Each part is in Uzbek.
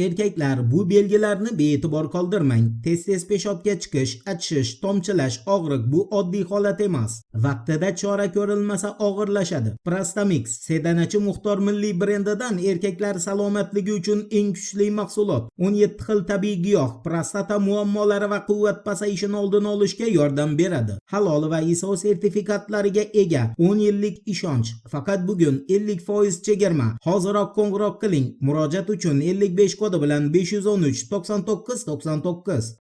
Erkaklar bu belgilarni bee'tibor qoldirmang. Tez-tez peshobga chiqish, achishish, tomchilash, og'riq bu oddiy holat emas. Vaqtida chora ko'rilmasa og'irlashadi. Prostamix sedanachi Muxtor milliy brendidan erkaklar salomatligi uchun eng kuchli mahsulot. 17 xil tabiiy giyoh prostata muammolari va quvvat pasayishini oldini olishga yordam beradi. Halol va ISO sertifikatlariga ega 10 yillik ishonch. Faqat bugun 50% chegirma. Hoziroq qo'ng'iroq qiling. Murojaat uchun 55 kodi bilan 513 99 99.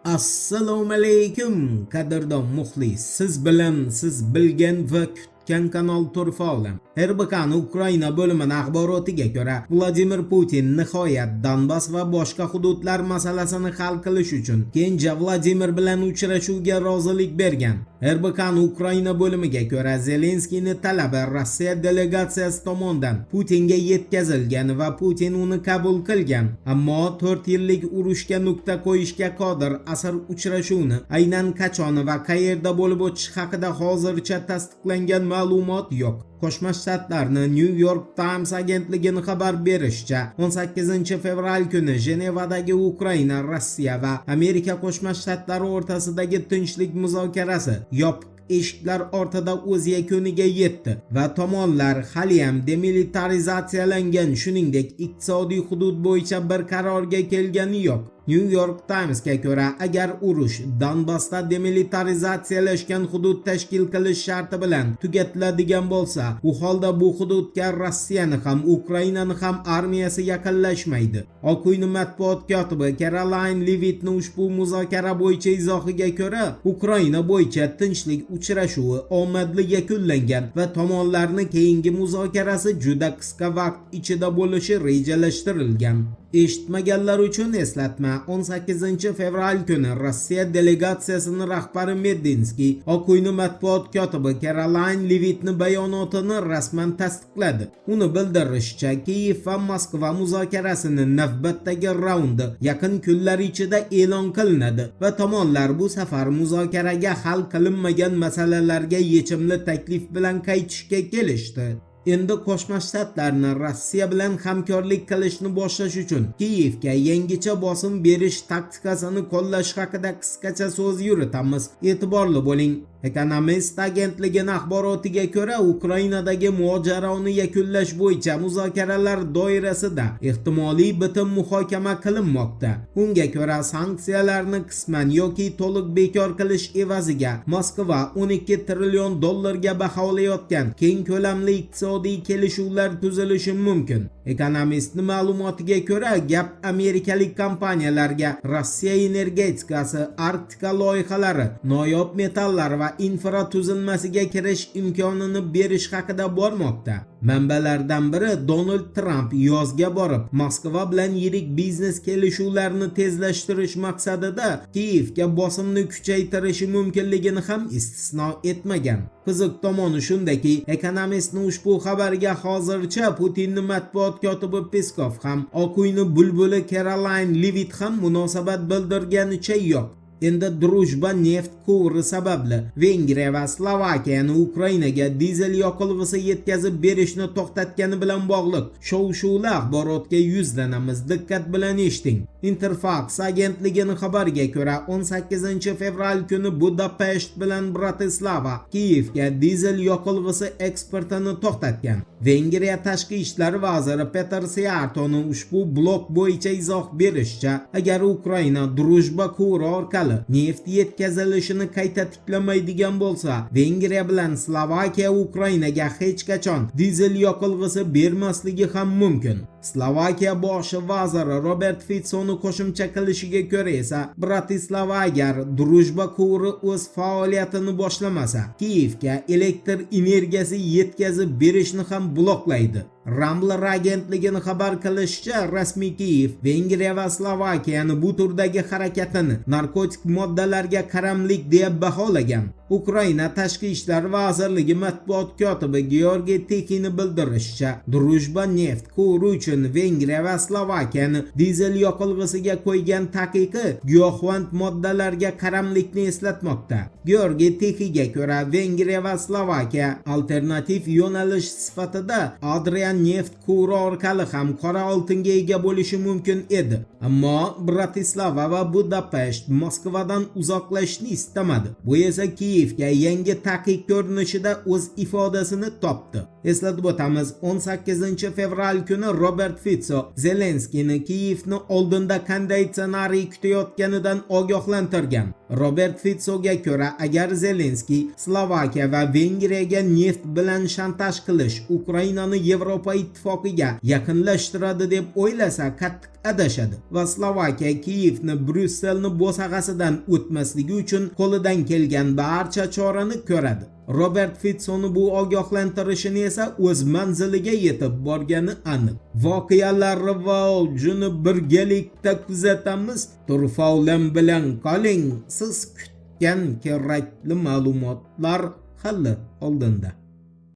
Assalomu alaykum qadrdon muxlis. Siz bilan siz bilgan va kutgan kanal Turfa olam. RBK'ning Ukraina bo'limining axborotiga ko'ra, Vladimir Putin nihoyat Donbass va boshqa hududlar masalasini hal qilish uchun kenja Vladimir bilan uchrashuvga rozilik bergan. RBK'ning Ukraina bo'limiga ko'ra, Zelenskiyning talabi Rossiya delegatsiyasi tomonidan Putinga yetkazilgan va Putin uni qabul qilgan. Ammo 4 yillik urushga nuqta qo'yishga qodir asr uchrashuvni aynan qachon va qayerda bo'lib o'tishi haqida hozircha tasdiqlangan ma'lumot yo'q. Qo'shma Shtatlarning New York Times agentligining xabar berishicha, 18 fevral kuni Jenevadagi Ukraina, Rossiya va Amerika Qo'shma Shtatlari o'rtasidagi tinchlik muzokarasi yopiq eshiklar ortida o'z yakuniga yetdi va tomonlar haliyam demilitarizatsiyalangan, shuningdek iqtisodiy hudud bo'yicha bir qarorga kelgani yo'q. New York Times'ga ko'ra, agar urush Donbassda demilitarizatsiyalashgan hudud tashkil qilish sharti bilan tugatiladigan bo'lsa, u holda bu hududga Rossiyani ham, Ukrainani ham armiyasi yaqinlashmaydi. Oq uy matbuot kotibi Caroline Levittning ushbu muzokara bo'yicha izohiga ko'ra, Ukraina bo'yicha tinchlik uchrashuvi omadli yakunlangan va tomonlarning keyingi muzokarasi juda qisqa vaqt ichida bo'lishi rejalashtirilgan. Eshitmaganlar uchun eslatma: 18 fevral kuni Rossiya delegatsiyasining rahbari Medinskiy Oq uyning matbuot kotibi Caroline Levittning bayonotini rasman tasdiqladi. Uni bildirishicha, Kiyev va Moskva muzokarasining navbatdagi raundi yaqin kunlar ichida e'lon qilinadi va tomonlar bu safar muzokaraga hal qilinmagan masalalarga yechimli taklif bilan qaytishga kelishdi. Endi Qo'shma Shtatlarni Rossiya bilan hamkorlik qilishni boshlash uchun Kiyevga yangicha bosim berish taktikasini qo'llash haqida qisqacha so'z yuritamiz. E'tiborli bo'ling. Economist agentligining axborotiga ko'ra, Ukrainadagi mojaroni yakunlash bo'yicha muzokaralar doirasida ehtimoliy bitim muhokama qilinmoqda. Unga ko'ra, sanksiyalarni qisman yoki to'liq bekor qilish evaziga Moskva 12 trillion dollarga baholayotgan keng ko'lamli iqtisodiy kelishuvlar tuzilishi mumkin. Economistning ma'lumotiga ko'ra, gap amerikalik kompaniyalarga Rossiya energetikasi, Arktika loyihalari, noyob metallar va infratuzilmasiga kirish imkonini berish haqida bormoqda. Manbalardan biri Donald Trump yozga borib, Moskva bilan yirik biznes kelishuvlarini tezlashtirish maqsadida Kiyevga bosimni kuchaytirishi mumkinligini ham istisno etmagan. Qiziq tomoni shundaki, Economistning ushbu xabariga hozircha Putinning matbuot kotibi Peskov ham, Oq uyning bulbuli Caroline Levitt ham munosabat bildirganicha yo'q. Endi drujba neft quvuri sababli Vengriya va Slovakiyaning Ukrainaga dizel yoqilg'isi yetkazib berishni to'xtatgani bilan bog'liq shov-shuvli axborotga yuzlanamiz. Diqqat bilan eshiting. Interfax agentligining xabariga ko'ra, 18 fevral kuni Budapesht bilan Bratislava Kiyevga dizel yoqilg'isi eksportini to'xtatgan. Vengriya tashqi ishlar vaziri Peter Siartoning ushbu blok bo'yicha izoh berishicha, agar Ukraina drujba quvuri orqali neft yetkazilishini qayta tiklamaydigan bo'lsa, Vengriya bilan Slovakiya Ukrainaga hech qachon dizel yoqilg'isi bermasligi ham mumkin. Slovakiya bosh vaziri Robert Fitsoni qo'shimcha qilishiga ko'ra esa, Bratislava agar drujba quvuri o'z faoliyatini boshlamasa, Kiyevga elektr energiyasi yetkazib berishni ham bloklaydi. Rambler agentligining xabar qilishicha, rasmiy Kiyev Vengriya va Slovakiyani bu turdagi harakatini narkotik moddalarga qaramlik deb baholagan. Ukraina Tashqi ishlar vazirligi matbuot kotibi Georgiy Tekini bildirishicha, Drujba neft quvuri uchun Vengriya va Slovakiyani dizel yoqilg'isiga qo'ygan taqiqi giyohvand moddalarga qaramlikni eslatmoqda. Georgiy Tekiga ko'ra, Vengriya va Slovakiya alternativ yo'nalish sifatida Adrian neft quvuri orqali ham qora oltinga ega bo'lishi mumkin edi. Ammo Bratislava va Budapesht Moskvadan uzoqlashishni istamadi. Bu esa Kiyevga yangi taqiq ko'rinishida o'z ifodasini topdi. Eslatib o'tamiz, 18 fevral kuni Robert Fico Zelenskiyni Kiyevni oldinda qanday ssenariy kutayotganidan ogohlantirgan. Robert Ficoga ko'ra, agar Zelenskiy Slovakiya va Vengriyaga neft bilan shantaj qilish Ukrainani Yevropa ittifoqiga yaqinlashtiradi deb o'ylasa, qattiq adashadi va Slovakiya Kiyevni Bryusselni bo'sag'asidan o'tmasligi uchun qo'lidan kelgan barcha chorani ko'radi. Robert Ficoni bu ogohlantirishini esa o'z manziliga yetib borgani aniq. Voqealar rivojini birgalikda kuzatamiz. Turfa bilan qoling. Siz kutgan kerakli ma'lumotlar hali oldinda.